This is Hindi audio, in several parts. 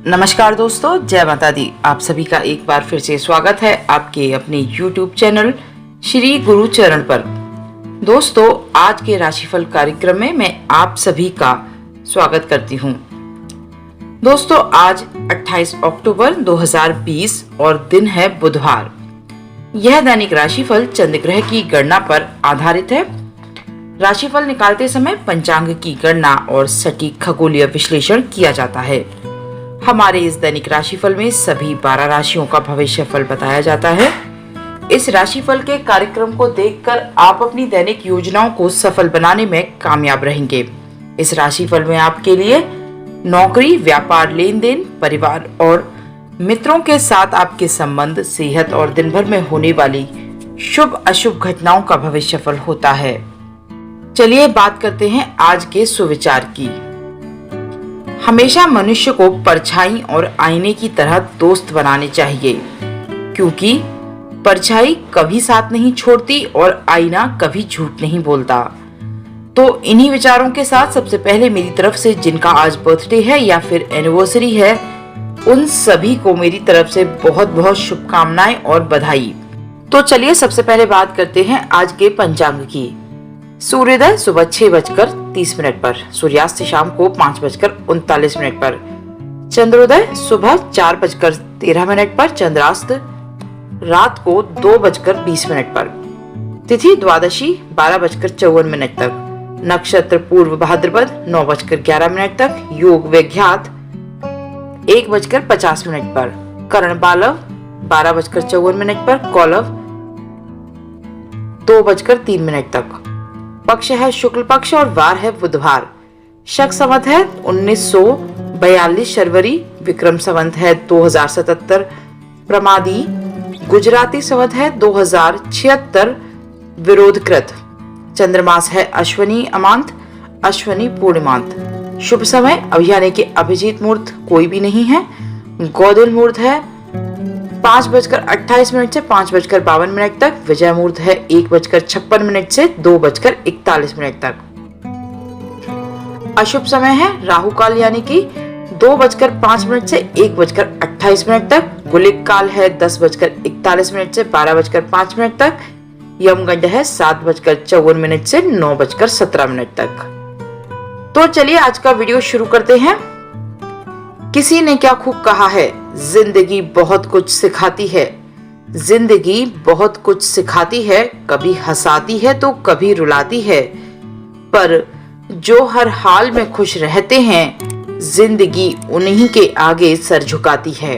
नमस्कार दोस्तों, जय माता दी। आप सभी का एक बार फिर से स्वागत है आपके अपने YouTube चैनल श्री गुरु चरण पर। दोस्तों, आज के राशिफल कार्यक्रम में मैं आप सभी का स्वागत करती हूँ। दोस्तों, आज 28 अक्टूबर 2020 और दिन है बुधवार। यह दैनिक राशिफल चंद्र ग्रह की गणना पर आधारित है। राशिफल निकालते समय पंचांग की गणना और सटीक खगोलीय विश्लेषण किया जाता है। हमारे इस दैनिक राशिफल में सभी 12 राशियों का भविष्यफल बताया जाता है। इस राशिफल के कार्यक्रम को देखकर आप अपनी दैनिक योजनाओं को सफल बनाने में कामयाब रहेंगे। इस राशिफल में आपके लिए नौकरी, व्यापार, लेन देन, परिवार और मित्रों के साथ आपके संबंध, सेहत और दिन भर में होने वाली शुभ अशुभ घटनाओं का भविष्यफल होता है। चलिए बात करते हैं आज के सुविचार की। हमेशा मनुष्य को परछाई और आईने की तरह दोस्त बनाने चाहिए, क्योंकि परछाई कभी साथ नहीं छोड़ती और आईना कभी झूठ नहीं बोलता। तो इन्हीं विचारों के साथ सबसे पहले मेरी तरफ से जिनका आज बर्थडे है या फिर एनिवर्सरी है, उन सभी को मेरी तरफ से बहुत बहुत शुभकामनाएं और बधाई। तो चलिए सबसे पहले बात करते हैं आज के पंचांग की। सूर्योदय सुबह 6:30 पर, सूर्यास्त शाम को 5:39 पर, चंद्रोदय सुबह 4:13 पर, चंद्रास्त रात को 2:20 पर, तिथि द्वादशी 12:54 तक, नक्षत्र पूर्व भाद्रपद 9:11 तक, योग व्यघात 1:50 पर, करण बालव 12:54 पर, कौलव 2:03 तक, पक्ष है शुक्ल पक्ष और वार है बुधवार। शक संवत है 1942 शर्वरी, विक्रम संवत है 2077 प्रमादी, गुजराती संवत है 2076 विरोधकृत, चंद्रमास है अश्वनी अमांत, अश्वनी पूर्णिमांत। शुभ समय अभी यानी कि अभिजीत मुहूर्त कोई भी नहीं है। गोधूल मुहूर्त है 5:28 से 5:52 तक। विजय मुहूर्त है 1:56 से 2:41 तक। अशुभ समय है राहु काल यानी कि 2:05 से 1:28 तक। गुलिक काल है 10:41 से 12:05 तक। यमगंड है 7:54 से 9:17 तक। तो चलिए आज का वीडियो शुरू करते हैं। किसी ने क्या खूब कहा है, जिंदगी बहुत कुछ सिखाती है। जिंदगी बहुत कुछ सिखाती है, कभी हंसाती है तो कभी रुलाती है, पर जो हर हाल में खुश रहते हैं, जिंदगी उन्हीं के आगे सर झुकाती है।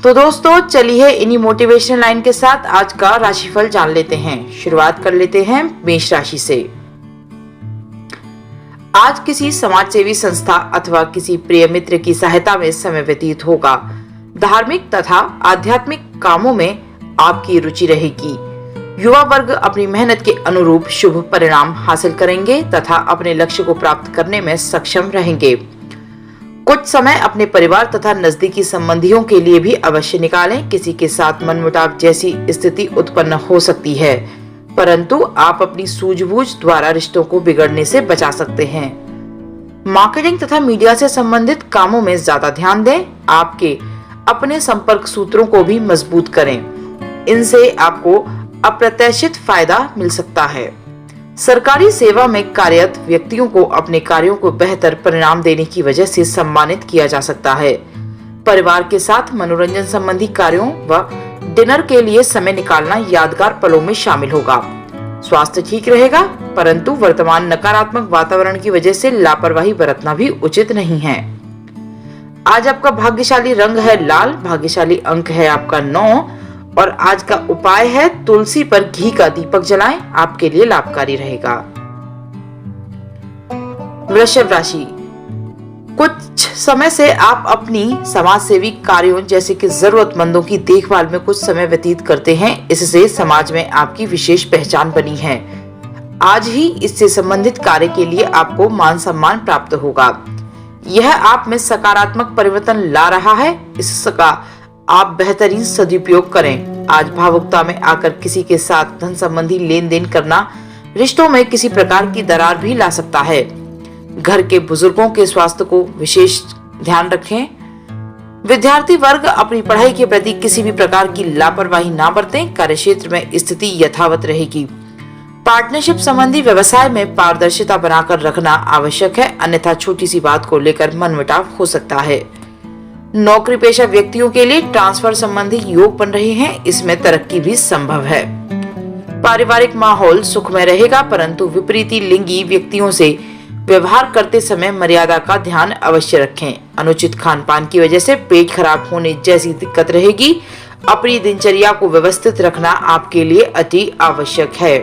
तो दोस्तों चलिए इन्हीं मोटिवेशनल लाइन के साथ आज का राशिफल जान लेते हैं। शुरुआत कर लेते हैं मेष राशि से। आज किसी समाज सेवी संस्था अथवा किसी प्रिय मित्र की सहायता में समय व्यतीत होगा। धार्मिक तथा आध्यात्मिक कामों में आपकी रुचि रहेगी। युवा वर्ग अपनी मेहनत के अनुरूप शुभ परिणाम हासिल करेंगे तथा अपने लक्ष्य को प्राप्त करने में सक्षम रहेंगे। कुछ समय अपने परिवार तथा नजदीकी संबंधियों के लिए भी अवश्य निकालें। किसी के साथ मनमुटाव जैसी स्थिति उत्पन्न हो सकती है, परंतु आप अपनी सूझबूझ द्वारा रिश्तों को बिगड़ने से बचा सकते हैं। मार्केटिंग तथा मीडिया से संबंधित कामों में ज्यादा ध्यान दें। आपके अपने संपर्क सूत्रों को भी मजबूत करें, इनसे आपको अप्रत्याशित फायदा मिल सकता है। सरकारी सेवा में कार्यरत व्यक्तियों को अपने कार्यों को बेहतर परिणाम देने की वजह से सम्मानित किया जा सकता है। परिवार के साथ मनोरंजन संबंधी कार्यों व डिनर के लिए समय निकालना यादगार पलों में शामिल होगा। स्वास्थ्य ठीक रहेगा, परंतु वर्तमान नकारात्मक वातावरण की वजह से लापरवाही बरतना भी उचित नहीं है। आज आपका भाग्यशाली रंग है लाल, भाग्यशाली अंक है आपका 9 और आज का उपाय है तुलसी पर घी का दीपक जलाएं, आपके लिए लाभकारी रहेगा। वृषभ राशि। कुछ समय से आप अपनी समाज सेवी कार्यों जैसे कि जरूरतमंदों की देखभाल में कुछ समय व्यतीत करते हैं। इससे समाज में आपकी विशेष पहचान बनी है। आज ही इससे संबंधित कार्य के लिए आपको मान सम्मान प्राप्त होगा। यह आप में सकारात्मक परिवर्तन ला रहा है, इसका आप बेहतरीन सदुपयोग करें। आज भावुकता में आकर किसी के साथ धन संबंधी लेन देन करना रिश्तों में किसी प्रकार की दरार भी ला सकता है। घर के बुजुर्गों के स्वास्थ्य को विशेष ध्यान रखें। विद्यार्थी वर्ग अपनी पढ़ाई के प्रति किसी भी प्रकार की लापरवाही ना बरतें। कार्यक्षेत्र में स्थिति यथावत रहेगी। पार्टनरशिप संबंधी व्यवसाय में पारदर्शिता बनाकर रखना आवश्यक है, अन्यथा छोटी सी बात को लेकर मनमुटाव हो सकता है। नौकरी पेशा व्यक्तियों के लिए ट्रांसफर संबंधी योग बन रहे हैं, इसमें तरक्की भी संभव है। पारिवारिक माहौल सुखमय रहेगा, परंतु विपरीती लिंगी व्यक्तियों से व्यवहार करते समय मर्यादा का ध्यान अवश्य रखें। अनुचित खान पान की वजह से पेट खराब होने जैसी दिक्कत रहेगी। अपनी दिनचर्या को व्यवस्थित रखना आपके लिए अति आवश्यक है।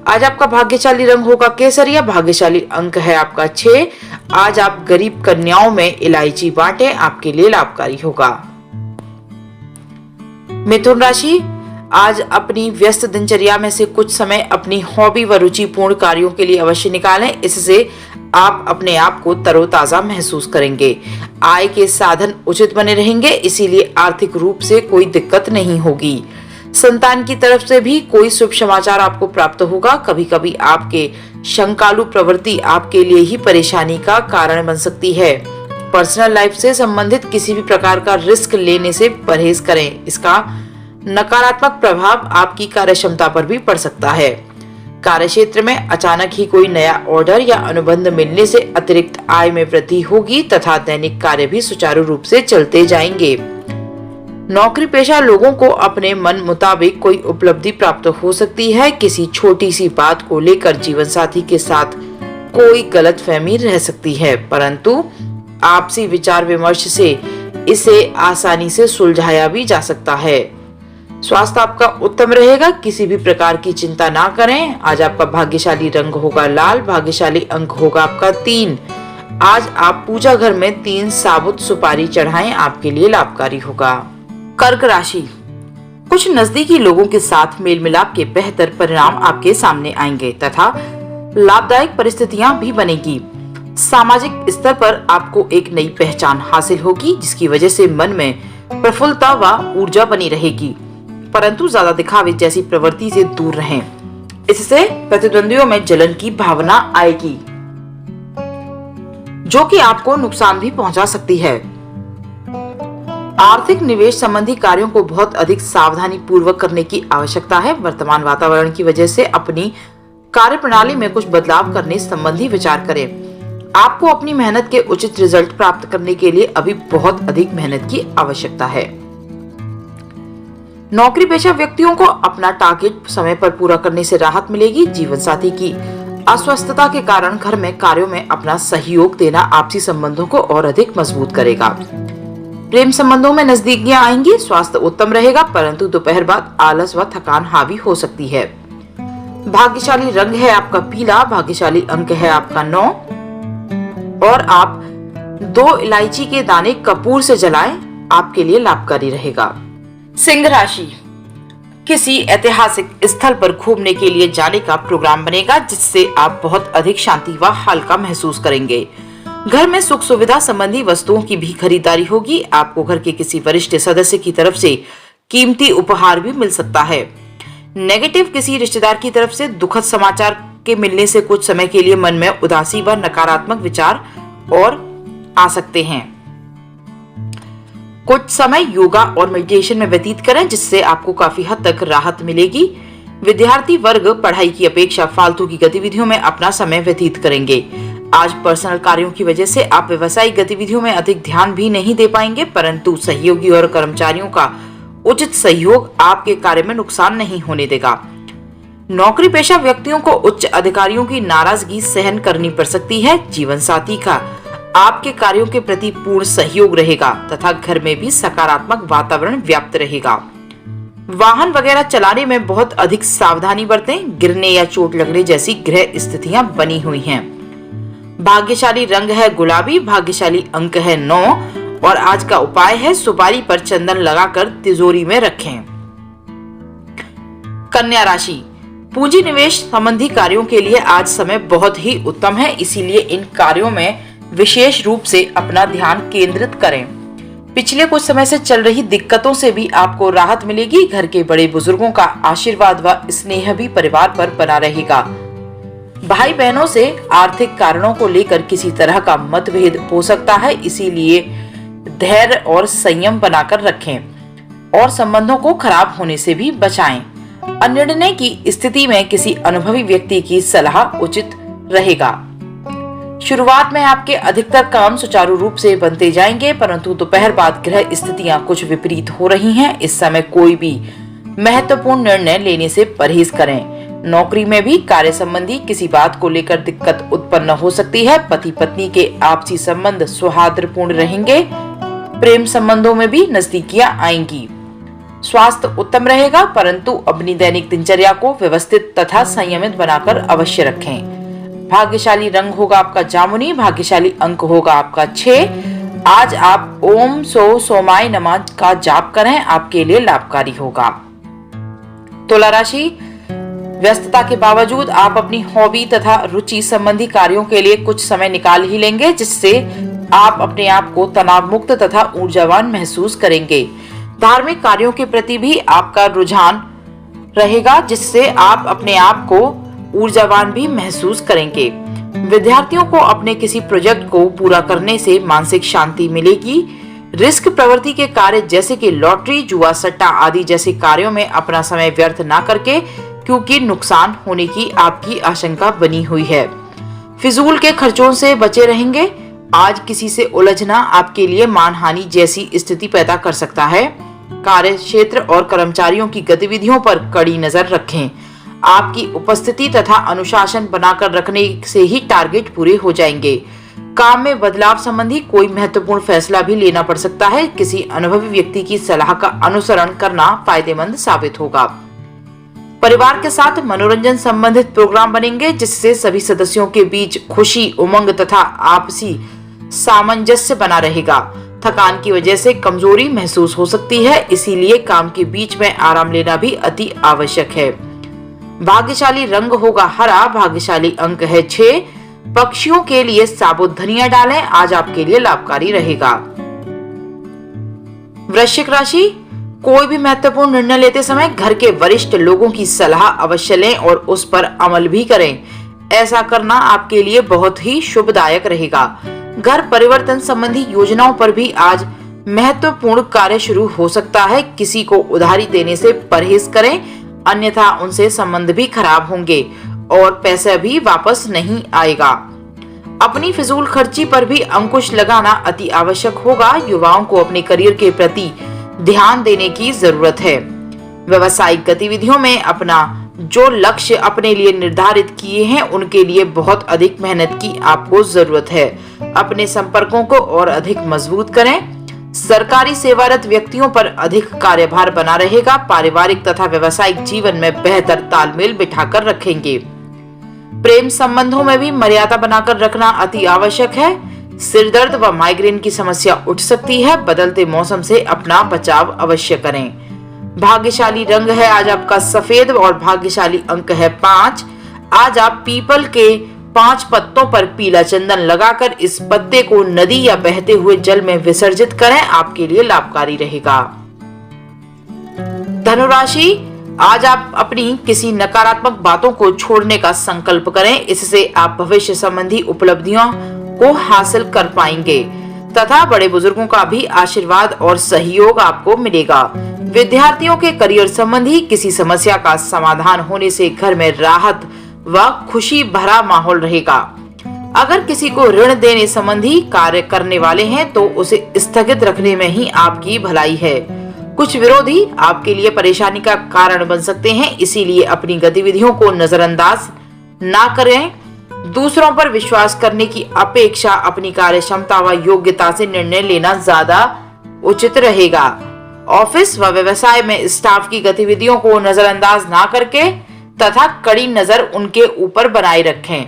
आज आपका भाग्यशाली रंग होगा केसरिया। भाग्यशाली अंक है आपका 6। आज आप गरीब कन्याओं में इलायची बांटें, आपके लिए लाभकारी होगा। मिथुन राशि, आज अपनी व्यस्त दिनचर्या में से कुछ समय अपनी हॉबी व रुचिपूर्ण कार्यों के लिए अवश्य निकालें। इससे आप अपने आप को तरोताजा महसूस करेंगे। आय के साधन उचित बने रहेंगे, इसीलिए आर्थिक रूप से कोई दिक्कत नहीं होगी। संतान की तरफ से भी कोई शुभ समाचार आपको प्राप्त होगा। कभी कभी आपके शंकालु प्रवृत्ति आपके लिए ही परेशानी का कारण बन सकती है। पर्सनल लाइफ से संबंधित किसी भी प्रकार का रिस्क लेने से परहेज करें। इसका नकारात्मक प्रभाव आपकी कार्यक्षमता पर भी पड़ सकता है। कार्यक्षेत्र में अचानक ही कोई नया ऑर्डर या अनुबंध मिलने से अतिरिक्त आय में वृद्धि होगी तथा दैनिक कार्य भी सुचारू रूप से चलते जाएंगे। नौकरी पेशा लोगों को अपने मन मुताबिक कोई उपलब्धि प्राप्त हो सकती है। किसी छोटी सी बात को लेकर जीवन साथी के साथ कोई गलतफहमी रह सकती है, परंतु आपसी विचार विमर्श से इसे आसानी से सुलझाया भी जा सकता है। स्वास्थ्य आपका उत्तम रहेगा, किसी भी प्रकार की चिंता ना करें। आज आपका भाग्यशाली रंग होगा लाल। भाग्यशाली अंक होगा आपका 3। आज आप पूजा घर में 3 साबुत सुपारी चढ़ाएं, आपके लिए लाभकारी होगा। कर्क राशि, कुछ नजदीकी लोगों के साथ मेल मिलाप के बेहतर परिणाम आपके सामने आएंगे तथा लाभदायक परिस्थितियां भी बनेगी। सामाजिक स्तर पर आपको एक नई पहचान हासिल होगी, जिसकी वजह से मन में प्रफुल्लता व ऊर्जा बनी रहेगी, परंतु ज्यादा दिखावे जैसी प्रवृत्ति से दूर रहें। इससे प्रतिद्वंदियों में जलन की भावना आएगी, जो कि आपको नुकसान भी पहुंचा सकती है। आर्थिक निवेश संबंधी कार्यों को बहुत अधिक सावधानी पूर्वक करने की आवश्यकता है। वर्तमान वातावरण की वजह से अपनी कार्य प्रणाली में कुछ बदलाव करने संबंधी विचार करें। आपको अपनी मेहनत के उचित रिजल्ट प्राप्त करने के लिए अभी बहुत अधिक मेहनत की आवश्यकता है। नौकरी पेशा व्यक्तियों को अपना टारगेट समय पर पूरा करने से राहत मिलेगी। जीवन साथी की अस्वस्थता के कारण घर में कार्यों में अपना सहयोग देना आपसी संबंधों को और अधिक मजबूत करेगा। प्रेम संबंधों में नजदीकियां आएंगी। स्वास्थ्य उत्तम रहेगा, परंतु दोपहर बाद आलस व थकान हावी हो सकती है। भाग्यशाली रंग है आपका पीला। भाग्यशाली अंक है आपका 9 और आप 2 इलायची के दाने कपूर से जलाएं, आपके लिए लाभकारी रहेगा। सिंह राशि, किसी ऐतिहासिक स्थल पर घूमने के लिए जाने का प्रोग्राम बनेगा, जिससे आप बहुत अधिक शांति व हल्का महसूस करेंगे। घर में सुख सुविधा संबंधी वस्तुओं की भी खरीदारी होगी। आपको घर के किसी वरिष्ठ सदस्य की तरफ से कीमती उपहार भी मिल सकता है। नेगेटिव किसी रिश्तेदार की तरफ से दुखद समाचार के मिलने से कुछ समय के लिए मन में उदासी व नकारात्मक विचार और आ सकते हैं। कुछ समय योगा और मेडिटेशन में व्यतीत करें, जिससे आपको काफी हद तक राहत मिलेगी। विद्यार्थी वर्ग पढ़ाई की अपेक्षा फालतू की गतिविधियों में अपना समय व्यतीत करेंगे। आज पर्सनल कार्यों की वजह से आप व्यवसायिक गतिविधियों में अधिक ध्यान भी नहीं दे पाएंगे, परंतु सहयोगी और कर्मचारियों का उचित सहयोग आपके कार्य में नुकसान नहीं होने देगा। नौकरी पेशा व्यक्तियों को उच्च अधिकारियों की नाराजगी सहन करनी पड़ सकती है। जीवन साथी का आपके कार्यों के प्रति पूर्ण सहयोग रहेगा तथा घर में भी सकारात्मक वातावरण व्याप्त रहेगा। वाहन वगैरह चलाने में बहुत अधिक सावधानी बरतें। गिरने या चोट लगने जैसी गृह स्थितियां बनी हुई हैं। भाग्यशाली रंग है गुलाबी। भाग्यशाली अंक है 9 और आज का उपाय है सुपारी पर चंदन लगाकर तिजोरी में रखें। कन्या राशि, पूंजी निवेश संबंधी कार्यों के लिए आज समय बहुत ही उत्तम है, इसीलिए इन कार्यों में विशेष रूप से अपना ध्यान केंद्रित करें। पिछले कुछ समय से चल रही दिक्कतों से भी आपको राहत मिलेगी। घर के बड़े बुजुर्गों का आशीर्वाद व स्नेह भी परिवार पर बना रहेगा। भाई बहनों से आर्थिक कारणों को लेकर किसी तरह का मतभेद हो सकता है, इसीलिए धैर्य और संयम बनाकर रखें और संबंधों को खराब होने से भी बचाएं। अनिर्णय की स्थिति में किसी अनुभवी व्यक्ति की सलाह उचित रहेगा। शुरुआत में आपके अधिकतर काम सुचारू रूप से बनते जाएंगे, परंतु दोपहर बाद ग्रह स्थितियां कुछ विपरीत हो रही हैं। इस समय कोई भी महत्वपूर्ण निर्णय लेने से परहेज करें। नौकरी में भी कार्य संबंधी किसी बात को लेकर दिक्कत उत्पन्न हो सकती है। पति पत्नी के आपसी संबंध सौहार्दपूर्ण रहेंगे। प्रेम संबंधों में भी नजदीकियां आएंगी। स्वास्थ्य उत्तम रहेगा, परंतु अपनी दैनिक दिनचर्या को व्यवस्थित तथा संयमित बनाकर अवश्य रखें। भाग्यशाली रंग होगा आपका जामुनी। भाग्यशाली अंक होगा आपका 6। आज आप ओम सोमाय नमः का जाप करें, आपके लिए लाभकारी होगा। तुला राशि, व्यस्तता के बावजूद आप अपनी हॉबी तथा रुचि संबंधी कार्यों के लिए कुछ समय निकाल ही लेंगे, जिससे आप अपने आप को तनाव मुक्त तथा ऊर्जावान महसूस करेंगे। धार्मिक कार्यों के प्रति भी आपका रुझान रहेगा, जिससे आप अपने आप को ऊर्जावान भी महसूस करेंगे। विद्यार्थियों को अपने किसी प्रोजेक्ट को पूरा करने से मानसिक शांति मिलेगी। रिस्क प्रवृत्ति के कार्य जैसे कि लॉटरी, जुआ, सट्टा आदि जैसे कार्यों में अपना समय व्यर्थ ना करके, क्योंकि नुकसान होने की आपकी आशंका बनी हुई है। फिजूल के खर्चों से बचे रहेंगे। आज किसी से उलझना आपके लिए मानहानि जैसी स्थिति पैदा कर सकता है। कार्य क्षेत्र और कर्मचारियों की गतिविधियों पर कड़ी नजर रखें। आपकी उपस्थिति तथा अनुशासन बनाकर रखने से ही टारगेट पूरे हो जाएंगे। काम में बदलाव संबंधी कोई महत्वपूर्ण फैसला भी लेना पड़ सकता है। किसी अनुभवी व्यक्ति की सलाह का अनुसरण करना फायदेमंद साबित होगा। परिवार के साथ मनोरंजन संबंधित प्रोग्राम बनेंगे, जिससे सभी सदस्यों के बीच खुशी, उमंग तथा आपसी सामंजस्य बना रहेगा। थकान की वजह से कमजोरी महसूस हो सकती है, इसीलिए काम के बीच में आराम लेना भी अति आवश्यक है। भाग्यशाली रंग होगा हरा। भाग्यशाली अंक है 6। पक्षियों के लिए साबुत धनिया डालें, आज आपके लिए लाभकारी रहेगा। वृश्चिक राशि, कोई भी महत्वपूर्ण निर्णय लेते समय घर के वरिष्ठ लोगों की सलाह अवश्य लें और उस पर अमल भी करें। ऐसा करना आपके लिए बहुत ही शुभदायक रहेगा। घर परिवर्तन संबंधी योजनाओं पर भी आज महत्वपूर्ण कार्य शुरू हो सकता है। किसी को उधारी देने से परहेज करें, अन्यथा उनसे संबंध भी खराब होंगे और पैसा भी वापस नहीं आएगा। अपनी फिजूल खर्ची पर भी अंकुश लगाना अति आवश्यक होगा। युवाओं को अपने करियर के प्रति ध्यान देने की जरूरत है। व्यवसायिक गतिविधियों में अपना जो लक्ष्य अपने लिए निर्धारित किए हैं, उनके लिए बहुत अधिक मेहनत की आपको जरूरत है। अपने संपर्कों को और अधिक मजबूत करें। सरकारी सेवारत व्यक्तियों पर अधिक कार्यभार बना रहेगा। पारिवारिक तथा व्यावसायिक जीवन में बेहतर तालमेल बिठाकर रखेंगे। प्रेम संबंधों में भी मर्यादा बनाकर रखना अति आवश्यक है। सिरदर्द व माइग्रेन की समस्या उठ सकती है। बदलते मौसम से अपना बचाव अवश्य करें। भाग्यशाली रंग है आज आपका सफेद और भाग्यशाली अंक है 5। आज आप पीपल के 5 पत्तों पर पीला चंदन लगाकर इस पत्ते को नदी या बहते हुए जल में विसर्जित करें, आपके लिए लाभकारी रहेगा। धनुराशि, आज आप अपनी किसी नकारात्मक बातों को छोड़ने का संकल्प करें। इससे आप भविष्य संबंधी उपलब्धियों को हासिल कर पाएंगे तथा बड़े बुजुर्गों का भी आशीर्वाद और सहयोग आपको मिलेगा। विद्यार्थियों के करियर संबंधी किसी समस्या का समाधान होने से घर में राहत व खुशी भरा माहौल रहेगा। अगर किसी को ऋण देने संबंधी कार्य करने वाले हैं तो उसे स्थगित रखने में ही आपकी भलाई है। कुछ विरोधी आपके लिए परेशानी का कारण बन सकते हैं, इसीलिए अपनी गतिविधियों को नजरअंदाज ना करें। दूसरों पर विश्वास करने की अपेक्षा अपनी कार्य क्षमता व योग्यता से निर्णय लेना ज्यादा उचित रहेगा। ऑफिस व व्यवसाय में स्टाफ की गतिविधियों को नजरअंदाज ना करके तथा कड़ी नजर उनके ऊपर बनाए रखें।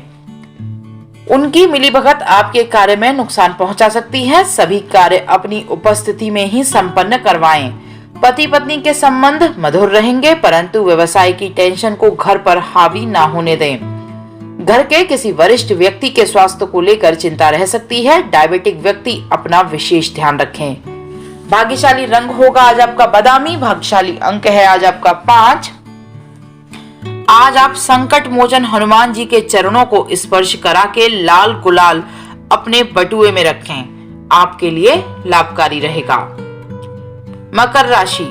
उनकी मिलीभगत आपके कार्य में नुकसान पहुंचा सकती है। सभी कार्य अपनी उपस्थिति में ही संपन्न करवाएं। पति पत्नी के संबंध मधुर रहेंगे, परंतु व्यवसाय की टेंशन को घर पर हावी ना होने दें। घर के किसी वरिष्ठ व्यक्ति के स्वास्थ्य को लेकर चिंता रह सकती है। डायबिटिक व्यक्ति अपना विशेष ध्यान रखें। भाग्यशाली रंग होगा आज आपका बादामी। भाग्यशाली अंक है आज आपका 5। आज आप संकट मोचन हनुमान जी के चरणों को स्पर्श करा के लाल गुलाल अपने बटुए में रखें। आपके लिए लाभकारी रहेगा। मकर राशि,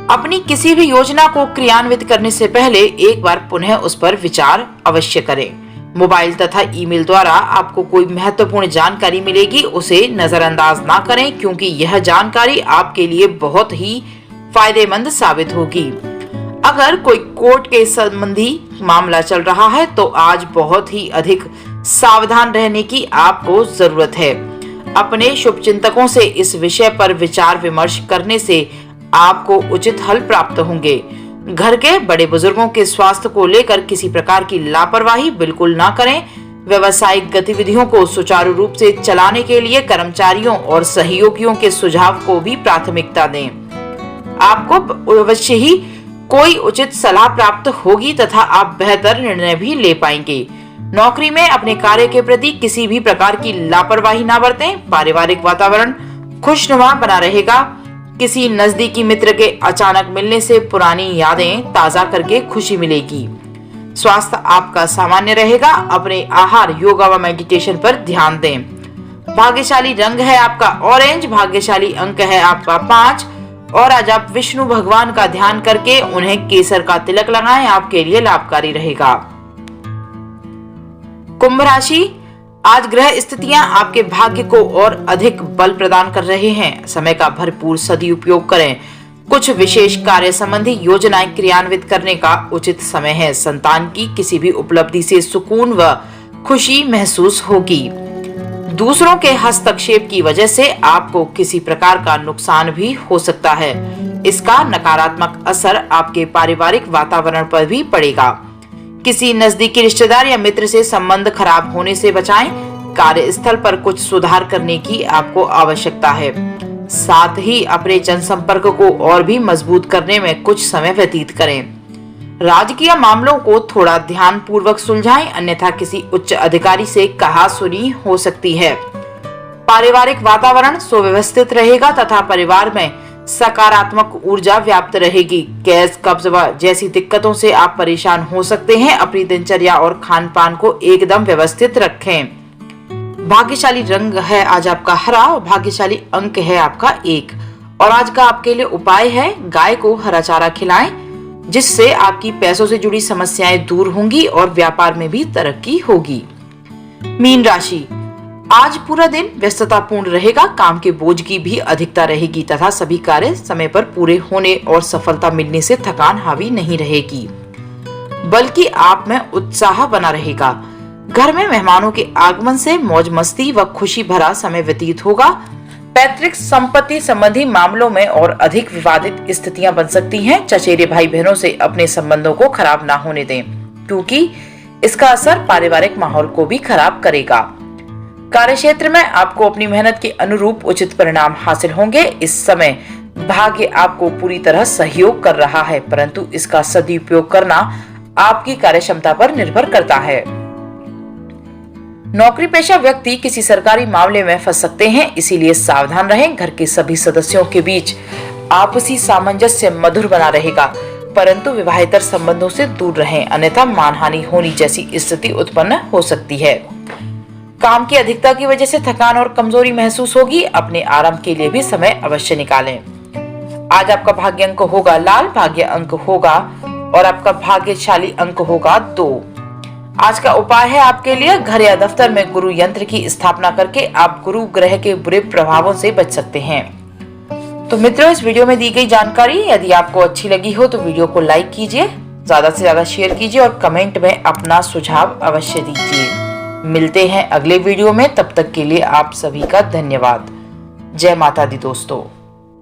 अपनी किसी भी योजना को क्रियान्वित करने से पहले एक बार पुनः उस पर विचार अवश्य करें। मोबाइल तथा ईमेल द्वारा आपको कोई महत्वपूर्ण जानकारी मिलेगी, उसे नजरअंदाज ना करें क्योंकि यह जानकारी आपके लिए बहुत ही फायदेमंद साबित होगी। अगर कोई कोर्ट के संबंधी मामला चल रहा है तो आज बहुत ही अधिक सावधान रहने की आपको जरूरत है। अपने शुभचिंतकों से इस विषय पर विचार विमर्श करने से आपको उचित हल प्राप्त होंगे। घर के बड़े बुजुर्गों के स्वास्थ्य को लेकर किसी प्रकार की लापरवाही बिल्कुल ना करें। व्यावसायिक गतिविधियों को सुचारू रूप से चलाने के लिए कर्मचारियों और सहयोगियों के सुझाव को भी प्राथमिकता दें। आपको अवश्य ही कोई उचित सलाह प्राप्त होगी तथा आप बेहतर निर्णय भी ले पाएंगे। नौकरी में अपने कार्य के प्रति किसी भी प्रकार की लापरवाही ना बरतें। पारिवारिक वातावरण खुशनुमा बना रहेगा। किसी नजदीकी मित्र के अचानक मिलने से पुरानी यादें ताजा करके खुशी मिलेगी। स्वास्थ्य आपका सामान्य रहेगा। अपने आहार, योगा व मेडिटेशन पर ध्यान दें। भाग्यशाली रंग है आपका ऑरेंज, भाग्यशाली अंक है आपका 5 और आज आप विष्णु भगवान का ध्यान करके उन्हें केसर का तिलक लगाएं, आपके लिए लाभकारी रहेगा। कुंभ राशि, आज ग्रह स्थितियां आपके भाग्य को और अधिक बल प्रदान कर रहे हैं। समय का भरपूर सदुपयोग करें। कुछ विशेष कार्य संबंधी योजनाएं क्रियान्वित करने का उचित समय है। संतान की किसी भी उपलब्धि से सुकून व खुशी महसूस होगी। दूसरों के हस्तक्षेप की वजह से आपको किसी प्रकार का नुकसान भी हो सकता है। इसका नकारात्मक असर आपके पारिवारिक वातावरण पर भी पड़ेगा। किसी नजदीकी रिश्तेदार या मित्र से संबंध खराब होने से बचाएं। कार्यस्थल पर कुछ सुधार करने की आपको आवश्यकता है। साथ ही अपने जनसंपर्क को और भी मजबूत करने में कुछ समय व्यतीत करें। राजकीय मामलों को थोड़ा ध्यान पूर्वक सुलझाएं, अन्यथा किसी उच्च अधिकारी से कहासुनी हो सकती है। पारिवारिक वातावरण सुव्यवस्थित रहेगा तथा परिवार में सकारात्मक ऊर्जा व्याप्त रहेगी। गैस, कब्ज जैसी दिक्कतों से आप परेशान हो सकते हैं। अपनी दिनचर्या और खान पान को एकदम व्यवस्थित रखें। भाग्यशाली रंग है आज आपका हरा और भाग्यशाली अंक है आपका 1 और आज का आपके लिए उपाय है गाय को हरा चारा खिलाएं, जिससे आपकी पैसों से जुड़ी समस्याएं दूर होंगी और व्यापार में भी तरक्की होगी। मीन राशि, आज पूरा दिन व्यस्ततापूर्ण रहेगा। काम के बोझ की भी अधिकता रहेगी तथा सभी कार्य समय पर पूरे होने और सफलता मिलने से थकान हावी नहीं रहेगी, बल्कि आप में उत्साह बना रहेगा। घर में मेहमानों के आगमन से मौज मस्ती व खुशी भरा समय व्यतीत होगा। पैतृक संपत्ति संबंधी मामलों में और अधिक विवादित स्थितियां बन सकती हैं। चचेरे भाई बहनों से अपने संबंधों को खराब ना होने दें, क्योंकि इसका असर पारिवारिक माहौल को भी खराब करेगा। कार्यक्षेत्र में आपको अपनी मेहनत के अनुरूप उचित परिणाम हासिल होंगे। इस समय भाग्य आपको पूरी तरह सहयोग कर रहा है, परंतु इसका सदुपयोग करना आपकी कार्यक्षमता पर निर्भर करता है। नौकरी पेशा व्यक्ति किसी सरकारी मामले में फंस सकते हैं, इसीलिए सावधान रहें। घर के सभी सदस्यों के बीच आपसी सामंजस्य मधुर बना रहेगा, परंतु विवाहेतर संबंधों से दूर रहें, अन्यथा मानहानि होने जैसी स्थिति उत्पन्न हो सकती है। काम की अधिकता की वजह से थकान और कमजोरी महसूस होगी। अपने आराम के लिए भी समय अवश्य निकालें। आज आपका भाग्य अंक होगा लाल, भाग्य अंक होगा और आपका भाग्यशाली अंक होगा 2। आज का उपाय है आपके लिए घर या दफ्तर में गुरु यंत्र की स्थापना करके आप गुरु ग्रह के बुरे प्रभावों से बच सकते हैं। तो मित्रों, इस वीडियो में दी गई जानकारी यदि आपको अच्छी लगी हो तो वीडियो को लाइक कीजिए, ज्यादा से ज्यादा शेयर कीजिए और कमेंट में अपना सुझाव अवश्य दीजिए। मिलते हैं अगले वीडियो में, तब तक के लिए आप सभी का धन्यवाद। जय माता दी दोस्तों।